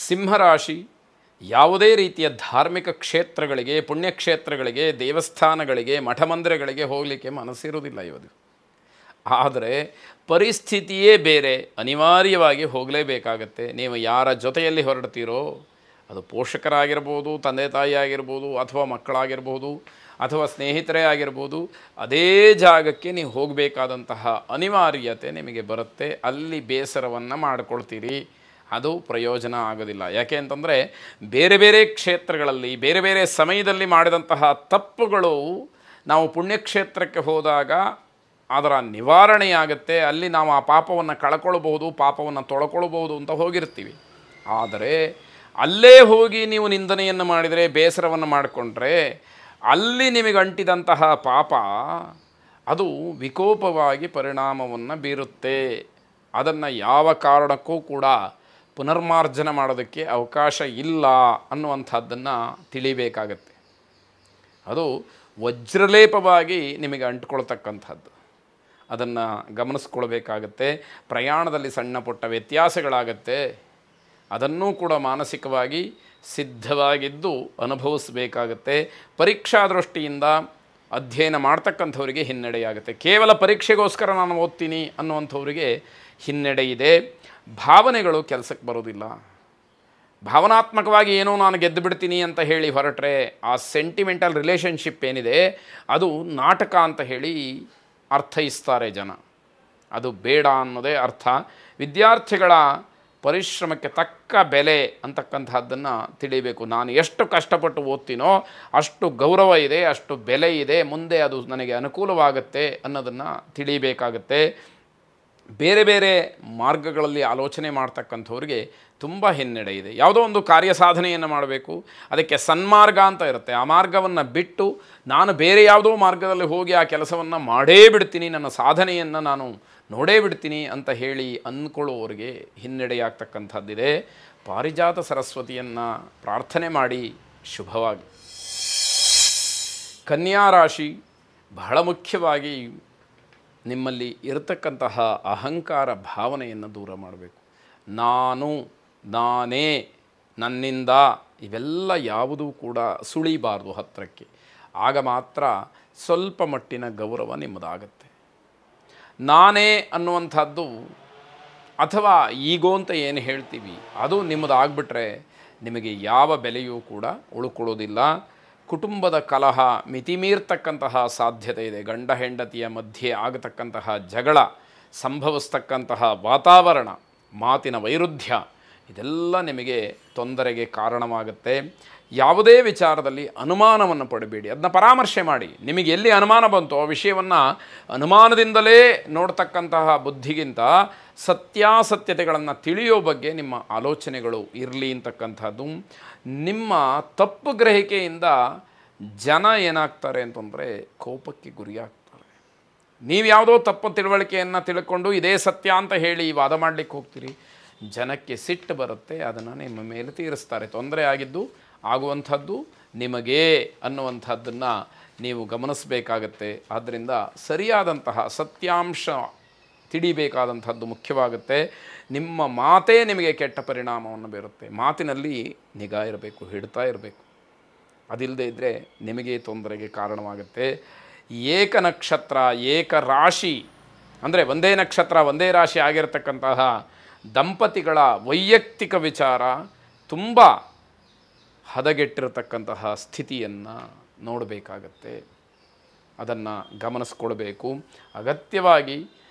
ಸಿಂಹರಾಶಿ ಯಾವುದೇ ರೀತಿಯ ಧಾರ್ಮಿಕ ಕ್ಷೇತ್ರಗಳಿಗೆ, ಪುಣ್ಯಕ್ಷೇತ್ರಗಳಿಗೆ, ದೇವಸ್ಥಾನಗಳಿಗೆ, ಮಠಮಂದಿರಗಳಿಗೆ ಹೋಗಲಿಕ್ಕೆ ಮನಸ್ಸಿರುವುದಿಲ್ಲ ಇವತ್ತು. ಆದರೆ ಪರಿಸ್ಥಿತಿಯೇ ಬೇರೆ, ಅನಿವಾರ್ಯವಾಗಿ ಹೋಗಲೇಬೇಕಾಗತ್ತೆ. ನೀವು ಯಾರ ಜೊತೆಯಲ್ಲಿ ಹೊರಡ್ತೀರೋ, ಅದು ಪೋಷಕರಾಗಿರ್ಬೋದು, ತಂದೆ ತಾಯಿ ಆಗಿರ್ಬೋದು, ಅಥವಾ ಮಕ್ಕಳಾಗಿರ್ಬೋದು, ಅಥವಾ ಸ್ನೇಹಿತರೇ ಆಗಿರ್ಬೋದು, ಅದೇ ಜಾಗಕ್ಕೆ ನೀವು ಹೋಗಬೇಕಾದಂತಹ ಅನಿವಾರ್ಯತೆ ನಿಮಗೆ ಬರುತ್ತೆ. ಅಲ್ಲಿ ಬೇಸರವನ್ನು ಮಾಡಿಕೊಳ್ತೀರಿ, ಅದು ಪ್ರಯೋಜನ ಆಗೋದಿಲ್ಲ. ಯಾಕೆ ಅಂತಂದರೆ ಬೇರೆ ಬೇರೆ ಕ್ಷೇತ್ರಗಳಲ್ಲಿ ಬೇರೆ ಬೇರೆ ಸಮಯದಲ್ಲಿ ಮಾಡಿದಂತಹ ತಪ್ಪುಗಳು ನಾವು ಪುಣ್ಯಕ್ಷೇತ್ರಕ್ಕೆ ಹೋದಾಗ ಅದರ ನಿವಾರಣೆಯಾಗುತ್ತೆ. ಅಲ್ಲಿ ನಾವು ಆ ಪಾಪವನ್ನು ಕಳ್ಕೊಳ್ಬೋದು, ಪಾಪವನ್ನು ತೊಳ್ಕೊಳ್ಬೋದು ಅಂತ ಹೋಗಿರ್ತೀವಿ. ಆದರೆ ಅಲ್ಲೇ ಹೋಗಿ ನೀವು ನಿಂದನೆಯನ್ನು ಮಾಡಿದರೆ, ಬೇಸರವನ್ನು ಮಾಡಿಕೊಂಡ್ರೆ, ಅಲ್ಲಿ ನಿಮಗೆ ಅಂಟಿದಂತಹ ಪಾಪ ಅದು ವಿಕೋಪವಾಗಿ ಪರಿಣಾಮವನ್ನು ಬೀರುತ್ತೆ. ಅದನ್ನು ಯಾವ ಕಾರಣಕ್ಕೂ ಕೂಡ ಪುನರ್ಮಾರ್ಜನೆ ಮಾಡೋದಕ್ಕೆ ಅವಕಾಶ ಇಲ್ಲ ಅನ್ನುವಂಥದ್ದನ್ನು ತಿಳಿಬೇಕಾಗತ್ತೆ. ಅದು ವಜ್ರಲೇಪವಾಗಿ ನಿಮಗೆ ಅಂಟ್ಕೊಳ್ತಕ್ಕಂಥದ್ದು. ಅದನ್ನು ಗಮನಿಸ್ಕೊಳ್ಬೇಕಾಗತ್ತೆ. ಪ್ರಯಾಣದಲ್ಲಿ ಸಣ್ಣ ಪುಟ್ಟ ವ್ಯತ್ಯಾಸಗಳಾಗತ್ತೆ, ಅದನ್ನೂ ಕೂಡ ಮಾನಸಿಕವಾಗಿ ಸಿದ್ಧವಾಗಿದ್ದು ಅನುಭವಿಸಬೇಕಾಗತ್ತೆ. ಪರೀಕ್ಷಾ ದೃಷ್ಟಿಯಿಂದ ಅಧ್ಯಯನ ಮಾಡ್ತಕ್ಕಂಥವರಿಗೆ ಹಿನ್ನಡೆಯಾಗುತ್ತೆ. ಕೇವಲ ಪರೀಕ್ಷೆಗೋಸ್ಕರ ನಾನು ಓದ್ತೀನಿ ಅನ್ನುವಂಥವರಿಗೆ ಹಿನ್ನಡೆ ಇದೆ. ಭಾವನೆಗಳು ಕೆಲಸಕ್ಕೆ ಬರೋದಿಲ್ಲ. ಭಾವನಾತ್ಮಕವಾಗಿ ಏನೋ ನಾನು ಗೆದ್ದು ಬಿಡ್ತೀನಿ ಅಂತ ಹೇಳಿ ಹೊರಟ್ರೆ, ಆ ಸೆಂಟಿಮೆಂಟಲ್ ರಿಲೇಷನ್ಶಿಪ್ ಏನಿದೆ ಅದು ನಾಟಕ ಅಂತ ಹೇಳಿ ಅರ್ಥೈಸ್ತಾರೆ ಜನ. ಅದು ಬೇಡ ಅನ್ನೋದೇ ಅರ್ಥ. ವಿದ್ಯಾರ್ಥಿಗಳ ಪರಿಶ್ರಮಕ್ಕೆ ತಕ್ಕ ಬೆಲೆ ಅಂತಕ್ಕಂಥದ್ದನ್ನು ತಿಳಿಬೇಕು. ನಾನು ಎಷ್ಟು ಕಷ್ಟಪಟ್ಟು ಓದ್ತೀನೋ ಅಷ್ಟು ಗೌರವ ಇದೆ, ಅಷ್ಟು ಬೆಲೆ ಇದೆ, ಮುಂದೆ ಅದು ನನಗೆ ಅನುಕೂಲವಾಗುತ್ತೆ ಅನ್ನೋದನ್ನು ತಿಳಿಬೇಕಾಗತ್ತೆ. ಬೇರೆ ಬೇರೆ ಮಾರ್ಗಗಳಲ್ಲಿ ಆಲೋಚನೆ ಮಾಡ್ತಕ್ಕಂಥವ್ರಿಗೆ ತುಂಬ ಹಿನ್ನಡೆ ಇದೆ. ಯಾವುದೋ ಒಂದು ಕಾರ್ಯ ಸಾಧನೆಯನ್ನು ಮಾಡಬೇಕು, ಅದಕ್ಕೆ ಸನ್ಮಾರ್ಗ ಅಂತ ಇರುತ್ತೆ. ಆ ಮಾರ್ಗವನ್ನು ಬಿಟ್ಟು ನಾನು ಬೇರೆ ಯಾವುದೋ ಮಾರ್ಗದಲ್ಲಿ ಹೋಗಿ ಆ ಕೆಲಸವನ್ನು ಮಾಡೇ ಬಿಡ್ತೀನಿ, ನನ್ನ ಸಾಧನೆಯನ್ನು ನಾನು ನೋಡೇ ಬಿಡ್ತೀನಿ ಅಂತ ಹೇಳಿ ಅಂದ್ಕೊಳ್ಳೋರಿಗೆ ಹಿನ್ನಡೆಯಾಗ್ತಕ್ಕಂಥದ್ದಿದೆ. ಪಾರಿಜಾತ ಸರಸ್ವತಿಯನ್ನು ಪ್ರಾರ್ಥನೆ ಮಾಡಿ ಶುಭವಾಗಿ. ಕನ್ಯಾ ರಾಶಿ, ಬಹಳ ಮುಖ್ಯವಾಗಿ ನಿಮ್ಮಲ್ಲಿ ಇರತಕ್ಕಂತಹ ಅಹಂಕಾರ ಭಾವನೆಯನ್ನು ದೂರ ಮಾಡಬೇಕು. ನಾನು, ನಾನೇ, ನನ್ನಿಂದ ಇವೆಲ್ಲ ಯಾವುದೂ ಕೂಡ ಸುಳಿಬಾರ್ದು ಹತ್ತಿರಕ್ಕೆ. ಆಗ ಮಾತ್ರ ಸ್ವಲ್ಪ ಮಟ್ಟಿನ ಗೌರವ ನಿಮ್ಮದಾಗತ್ತೆ. ನಾನೇ ಅನ್ನುವಂಥದ್ದು ಅಥವಾ ಈಗೋ ಅಂತ ಏನು ಹೇಳ್ತೀವಿ ಅದು ನಿಮ್ಮದಾಗ್ಬಿಟ್ರೆ ನಿಮಗೆ ಯಾವ ಬೆಲೆಯೂ ಕೂಡ ಉಳ್ಕೊಳ್ಳೋದಿಲ್ಲ. ಕುಟುಂಬದ ಕಲಹ ಮಿತಿಮೀರ್ತಕ್ಕಂತಹ ಸಾಧ್ಯತೆ ಇದೆ. ಗಂಡ ಹೆಂಡತಿಯ ಮಧ್ಯೆ ಆಗತಕ್ಕಂತಹ ಜಗಳ, ಸಂಭವಿಸ್ತಕ್ಕಂತಹ ವಾತಾವರಣ, ಮಾತಿನ ವೈರುಧ್ಯ ಇದೆಲ್ಲ ನಿಮಗೆ ತೊಂದರೆಗೆ ಕಾರಣವಾಗುತ್ತೆ. ಯಾವುದೇ ವಿಚಾರದಲ್ಲಿ ಅನುಮಾನವನ್ನು ಪಡಬೇಡಿ, ಅದನ್ನ ಪರಾಮರ್ಶೆ ಮಾಡಿ. ನಿಮಗೆ ಎಲ್ಲಿ ಅನುಮಾನ ಬಂತೋ ಆ ವಿಷಯವನ್ನು ಅನುಮಾನದಿಂದಲೇ ನೋಡ್ತಕ್ಕಂತಹ ಬುದ್ಧಿಗಿಂತ ಸತ್ಯಾಸತ್ಯತೆಗಳನ್ನು ತಿಳಿಯೋ ಬಗ್ಗೆ ನಿಮ್ಮ ಆಲೋಚನೆಗಳು ಇರಲಿ ಅಂತಕ್ಕಂಥದ್ದು. ನಿಮ್ಮ ತಪ್ಪು ಗ್ರಹಿಕೆಯಿಂದ ಜನ ಏನಾಗ್ತಾರೆ ಅಂತಂದರೆ ಕೋಪಕ್ಕೆ ಗುರಿಯಾಗ್ತಾರೆ. ನೀವು ಯಾವುದೋ ತಪ್ಪು ತಿಳುವಳಿಕೆಯನ್ನು ತಿಳ್ಕೊಂಡು ಇದೇ ಸತ್ಯ ಅಂತ ಹೇಳಿ ವಾದ ಮಾಡಲಿಕ್ಕೆ ಹೋಗ್ತೀರಿ, ಜನಕ್ಕೆ ಸಿಟ್ಟು ಬರುತ್ತೆ, ಅದನ್ನು ನಿಮ್ಮ ಮೇಲೆ ತೀರಿಸ್ತಾರೆ. ತೊಂದರೆ ಆಗಿದ್ದು ಆಗುವಂಥದ್ದು ನಿಮಗೆ ಅನ್ನುವಂಥದ್ದನ್ನು ನೀವು ಗಮನಿಸಬೇಕಾಗತ್ತೆ. ಆದ್ದರಿಂದ ಸರಿಯಾದಂತಹ ಸತ್ಯಾಂಶ ತಿಳಿಬೇಕಾದಂಥದ್ದು ಮುಖ್ಯವಾಗುತ್ತೆ. ನಿಮ್ಮ ಮಾತೇ ನಿಮಗೆ ಕೆಟ್ಟ ಪರಿಣಾಮವನ್ನು ಬೀರುತ್ತೆ. ಮಾತಿನಲ್ಲಿ ನಿಗಾ ಇರಬೇಕು, ಹಿಡ್ತಾ ಇರಬೇಕು. ಅದಿಲ್ಲದೆ ಇದ್ದರೆ ನಿಮಗೆ ತೊಂದರೆಗೆ ಕಾರಣವಾಗುತ್ತೆ. ಏಕ ನಕ್ಷತ್ರ, ಏಕ ರಾಶಿ ಅಂದರೆ ಒಂದೇ ನಕ್ಷತ್ರ ಒಂದೇ ರಾಶಿ ಆಗಿರತಕ್ಕಂತಹ ದಂಪತಿಗಳ ವೈಯಕ್ತಿಕ ವಿಚಾರ ತುಂಬ ಹದಗೆಟ್ಟಿರತಕ್ಕಂತಹ ಸ್ಥಿತಿಯನ್ನು ನೋಡಬೇಕಾಗತ್ತೆ. ಅದನ್ನು ಗಮನಿಸ್ಕೊಳ್ಬೇಕು. ಅಗತ್ಯವಾಗಿ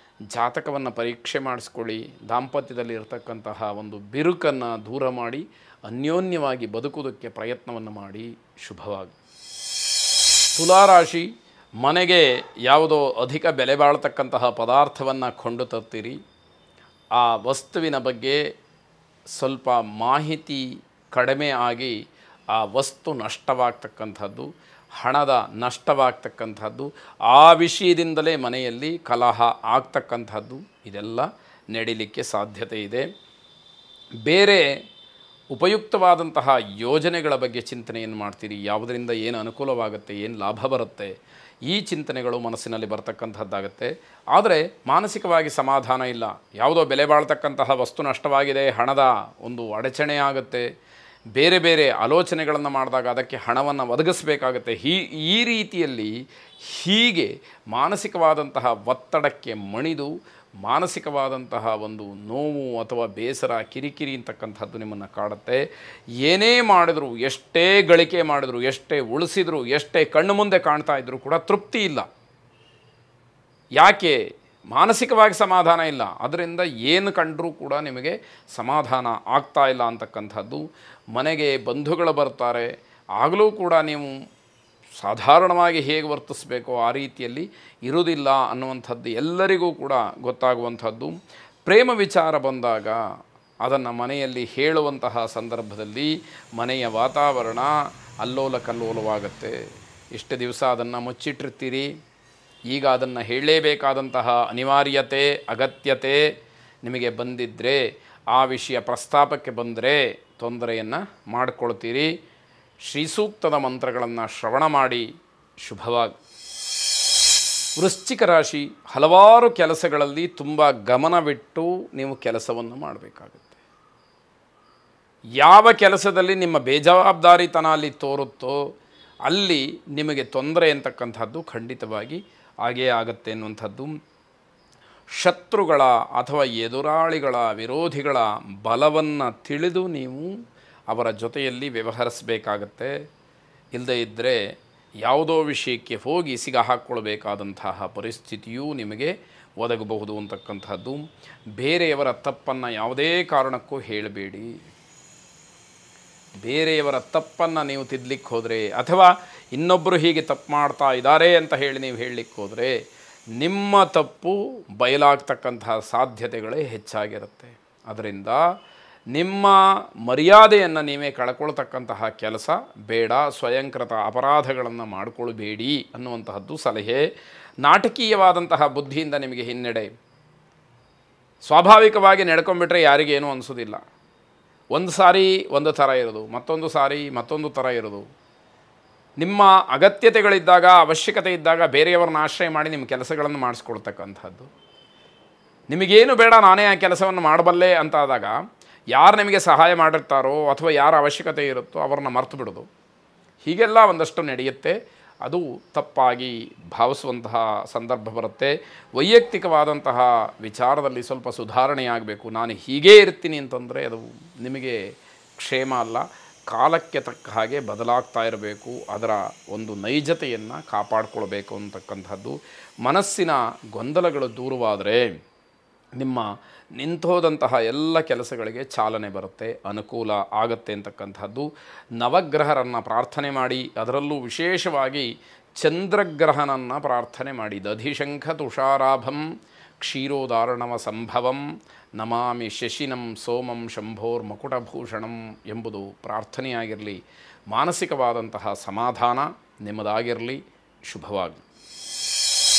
ಜಾತಕವನ್ನು ಪರೀಕ್ಷೆ ಮಾಡಿಸ್ಕೊಳ್ಳಿ. ದಾಂಪತ್ಯದಲ್ಲಿ ಇರತಕ್ಕಂತಹ ಒಂದು ಬಿರುಕನ್ನು ದೂರ ಮಾಡಿ ಅನ್ಯೋನ್ಯವಾಗಿ ಬದುಕುವುದಕ್ಕೆ ಪ್ರಯತ್ನವನ್ನು ಮಾಡಿ ಶುಭವಾಗಿ. ತುಲಾರಾಶಿ, ಮನೆಗೆ ಯಾವುದೋ ಅಧಿಕ ಬೆಲೆ ಬಾಳ್ತಕ್ಕಂತಹ ಪದಾರ್ಥವನ್ನು ಕೊಂಡು ತರ್ತೀರಿ. ಆ ವಸ್ತುವಿನ ಬಗ್ಗೆ ಸ್ವಲ್ಪ ಮಾಹಿತಿ ಕಡಿಮೆ ಆಗಿ ಆ ವಸ್ತು ನಷ್ಟವಾಗ್ತಕ್ಕಂಥದ್ದು, ಹಣದ ನಷ್ಟವಾಗ್ತಕ್ಕಂಥದ್ದು, ಆ ವಿಷಯದಿಂದಲೇ ಮನೆಯಲ್ಲಿ ಕಲಹ ಆಗ್ತಕ್ಕಂಥದ್ದು ಇದೆಲ್ಲ ನಡೀಲಿಕ್ಕೆ ಸಾಧ್ಯತೆ ಇದೆ. ಬೇರೆ ಉಪಯುಕ್ತವಾದಂತಹ ಯೋಜನೆಗಳ ಬಗ್ಗೆ ಚಿಂತನೆಯನ್ನು ಮಾಡ್ತೀರಿ. ಯಾವುದರಿಂದ ಏನು ಅನುಕೂಲವಾಗುತ್ತೆ, ಏನು ಲಾಭ ಬರುತ್ತೆ, ಈ ಚಿಂತನೆಗಳು ಮನಸ್ಸಿನಲ್ಲಿ ಬರ್ತಕ್ಕಂಥದ್ದಾಗತ್ತೆ. ಆದರೆ ಮಾನಸಿಕವಾಗಿ ಸಮಾಧಾನ ಇಲ್ಲ. ಯಾವುದೋ ಬೆಲೆ ಬಾಳ್ತಕ್ಕಂತಹ ವಸ್ತು ನಷ್ಟವಾಗಿದೆ, ಹಣದ ಒಂದು ಅಡಚಣೆ ಆಗುತ್ತೆ, ಬೇರೆ ಬೇರೆ ಆಲೋಚನೆಗಳನ್ನು ಮಾಡಿದಾಗ ಅದಕ್ಕೆ ಹಣವನ್ನು ಒದಗಿಸಬೇಕಾಗತ್ತೆ. ಈ ರೀತಿಯಲ್ಲಿ ಹೀಗೆ ಮಾನಸಿಕವಾದಂತಹ ಒತ್ತಡಕ್ಕೆ ಮಣಿದು ಮಾನಸಿಕವಾದಂತಹ ಒಂದು ನೋವು ಅಥವಾ ಬೇಸರ, ಕಿರಿಕಿರಿ ಅಂತಕ್ಕಂಥದ್ದು ನಿಮ್ಮನ್ನು ಕಾಡುತ್ತೆ. ಏನೇ ಮಾಡಿದ್ರು, ಎಷ್ಟೇ ಗಳಿಕೆ ಮಾಡಿದ್ರು, ಎಷ್ಟೇ ಉಳಿಸಿದ್ರು, ಎಷ್ಟೇ ಕಣ್ಣು ಮುಂದೆ ಕಾಣ್ತಾ ಇದ್ದರೂ ಕೂಡ ತೃಪ್ತಿ ಇಲ್ಲ. ಯಾಕೆ? ಮಾನಸಿಕವಾಗಿ ಸಮಾಧಾನ ಇಲ್ಲ. ಅದರಿಂದ ಏನು ಕಂಡರೂ ಕೂಡ ನಿಮಗೆ ಸಮಾಧಾನ ಆಗ್ತಾ ಇಲ್ಲ ಅಂತಕ್ಕಂಥದ್ದು. ಮನೆಗೆ ಬಂಧುಗಳು ಬರ್ತಾರೆ, ಆಗಲೂ ಕೂಡ ನೀವು ಸಾಧಾರಣವಾಗಿ ಹೇಗೆ ವರ್ತಿಸಬೇಕೋ ಆ ರೀತಿಯಲ್ಲಿ ಇರುವುದಿಲ್ಲ ಅನ್ನುವಂಥದ್ದು ಎಲ್ಲರಿಗೂ ಕೂಡ ಗೊತ್ತಾಗುವಂಥದ್ದು. ಪ್ರೇಮ ವಿಚಾರ ಬಂದಾಗ ಅದನ್ನು ಮನೆಯಲ್ಲಿ ಹೇಳುವಂತಹ ಸಂದರ್ಭದಲ್ಲಿ ಮನೆಯ ವಾತಾವರಣ ಅಲ್ಲೋಲ ಕಲ್ಲೋಲವಾಗುತ್ತೆ. ಇಷ್ಟು ದಿವಸ ಅದನ್ನು ಮುಚ್ಚಿಟ್ಟಿರ್ತೀರಿ, ಈಗ ಅದನ್ನು ಹೇಳಲೇಬೇಕಾದಂತಹ ಅನಿವಾರ್ಯತೆ, ಅಗತ್ಯತೆ ನಿಮಗೆ ಬಂದಿದ್ದರೆ, ಆ ವಿಷಯ ಪ್ರಸ್ತಾಪಕ್ಕೆ ಬಂದರೆ ತೊಂದರೆಯನ್ನು ಮಾಡಿಕೊಳ್ತೀರಿ. ಶ್ರೀಸೂಕ್ತದ ಮಂತ್ರಗಳನ್ನು ಶ್ರವಣ ಮಾಡಿ ಶುಭವಾಗಿ. ವೃಶ್ಚಿಕ ರಾಶಿ, ಹಲವಾರು ಕೆಲಸಗಳಲ್ಲಿ ತುಂಬ ಗಮನವಿಟ್ಟು ನೀವು ಕೆಲಸವನ್ನು ಮಾಡಬೇಕಾಗುತ್ತೆ. ಯಾವ ಕೆಲಸದಲ್ಲಿ ನಿಮ್ಮ ಬೇಜವಾಬ್ದಾರಿತನ ಅಲ್ಲಿ ತೋರುತ್ತೋ ಅಲ್ಲಿ ನಿಮಗೆ ತೊಂದರೆ ಅಂತಕ್ಕಂಥದ್ದು ಖಂಡಿತವಾಗಿ ಆಗೇ ಆಗುತ್ತೆ ಎನ್ನುವಂಥದ್ದು. ಶತ್ರುಗಳ ಅಥವಾ ಎದುರಾಳಿಗಳ, ವಿರೋಧಿಗಳ ಬಲವನ್ನು ತಿಳಿದು ನೀವು ಅವರ ಜೊತೆಯಲ್ಲಿ ವ್ಯವಹರಿಸಬೇಕಾಗತ್ತೆ. ಇಲ್ಲದೇ ಇದ್ದರೆ ಯಾವುದೋ ವಿಷಯಕ್ಕೆ ಹೋಗಿ ಸಿಗ ಹಾಕ್ಕೊಳ್ಬೇಕಾದಂತಹ ಪರಿಸ್ಥಿತಿಯೂ ನಿಮಗೆ ಒದಗಬಹುದು ಅಂತಕ್ಕಂಥದ್ದು. ಬೇರೆಯವರ ತಪ್ಪನ್ನು ಯಾವುದೇ ಕಾರಣಕ್ಕೂ ಹೇಳಬೇಡಿ. ಬೇರೆಯವರ ತಪ್ಪನ್ನು ನೀವು ತಿದ್ದಲಿಕ್ಕೆ ಹೋದರೆ ಅಥವಾ ಇನ್ನೊಬ್ಬರು ಹೀಗೆ ತಪ್ಪು ಮಾಡ್ತಾ ಇದ್ದಾರೆ ಅಂತ ಹೇಳಿ ನೀವು ಹೇಳಲಿಕ್ಕೆ ಹೋದರೆ ನಿಮ್ಮ ತಪ್ಪು ಬಯಲಾಗ್ತಕ್ಕಂತಹ ಸಾಧ್ಯತೆಗಳೇ ಹೆಚ್ಚಾಗಿರುತ್ತೆ. ಅದರಿಂದ ನಿಮ್ಮ ಮರ್ಯಾದೆಯನ್ನು ನೀವೇ ಕಳ್ಕೊಳ್ತಕ್ಕಂತಹ ಕೆಲಸ ಬೇಡ. ಸ್ವಯಂಕೃತ ಅಪರಾಧಗಳನ್ನು ಮಾಡಿಕೊಳ್ಬೇಡಿ ಅನ್ನುವಂತಹದ್ದು ಸಲಹೆ. ನಾಟಕೀಯವಾದಂತಹ ಬುದ್ಧಿಯಿಂದ ನಿಮಗೆ ಹಿನ್ನಡೆ. ಸ್ವಾಭಾವಿಕವಾಗಿ ನಡ್ಕೊಂಡ್ಬಿಟ್ರೆ ಯಾರಿಗೇನೂ ಅನಿಸೋದಿಲ್ಲ. ಒಂದು ಸಾರಿ ಒಂದು ಥರ ಇರೋದು, ಮತ್ತೊಂದು ಸಾರಿ ಮತ್ತೊಂದು ಥರ ಇರೋದು. ನಿಮ್ಮ ಅಗತ್ಯತೆಗಳಿದ್ದಾಗ, ಅವಶ್ಯಕತೆ ಇದ್ದಾಗ ಬೇರೆಯವರನ್ನ ಆಶ್ರಯ ಮಾಡಿ ನಿಮ್ಮ ಕೆಲಸಗಳನ್ನು ಮಾಡಿಸ್ಕೊಳ್ತಕ್ಕಂಥದ್ದು. ನಿಮಗೇನು ಬೇಡ, ನಾನೇ ಆ ಕೆಲಸವನ್ನು ಮಾಡಬಲ್ಲೆ ಅಂತಾದಾಗ ಯಾರು ನಿಮಗೆ ಸಹಾಯ ಮಾಡಿರ್ತಾರೋ ಅಥವಾ ಯಾರ ಅವಶ್ಯಕತೆ ಇರುತ್ತೋ ಅವ್ರನ್ನ ಮರೆತು ಬಿಡೋದು. ಹೀಗೆಲ್ಲ ಒಂದಷ್ಟು ನಡೆಯುತ್ತೆ. ಅದು ತಪ್ಪಾಗಿ ಭಾವಿಸುವಂತಹ ಸಂದರ್ಭ ಬರುತ್ತೆ. ವೈಯಕ್ತಿಕವಾದಂತಹ ವಿಚಾರದಲ್ಲಿ ಸ್ವಲ್ಪ ಸುಧಾರಣೆಯಾಗಬೇಕು. ನಾನು ಹೀಗೇ ಇರ್ತೀನಿ ಅಂತಂದರೆ ಅದು ನಿಮಗೆ ಕ್ಷೇಮ ಅಲ್ಲ. ಕಾಲಕ್ಕೆ ತಕ್ಕ ಹಾಗೆ ಬದಲಾಗ್ತಾ ಇರಬೇಕು. ಅದರ ಒಂದು ನೈಜತೆಯನ್ನು ಕಾಪಾಡಿಕೊಳ್ಬೇಕು ಅಂತಕ್ಕಂಥದ್ದು. ಮನಸ್ಸಿನ ಗೊಂದಲಗಳು ದೂರವಾದರೆ ನಿಮ್ಮ ನಿಂತೋದಂತಹ ಎಲ್ಲ ಕೆಲಸಗಳಿಗೆ ಚಾಲನೆ ಬರುತ್ತೆ, ಅನುಕೂಲ ಆಗುತ್ತೆ ಅಂತಕ್ಕಂಥದ್ದು. ನವಗ್ರಹರನ್ನು ಪ್ರಾರ್ಥನೆ ಮಾಡಿ, ಅದರಲ್ಲೂ ವಿಶೇಷವಾಗಿ ಚಂದ್ರಗ್ರಹನನ್ನು ಪ್ರಾರ್ಥನೆ ಮಾಡಿ. ದಧಿಶಂಖ ತುಷಾರಾಭಂ ಕ್ಷೀರೋದಾರಣವ ಸಂಭವಂ ನಮಾಮಿ ಶಶಿನಂ ಸೋಮಂ ಶಂಭೋರ್ ಮಕುಟಭೂಷಣಂ ಎಂಬುದು ಪ್ರಾರ್ಥನೆಯಾಗಿರಲಿ. ಮಾನಸಿಕವಾದಂತಹ ಸಮಾಧಾನ ನಿಮ್ಮದಾಗಿರಲಿ. ಶುಭವಾಗಲಿ.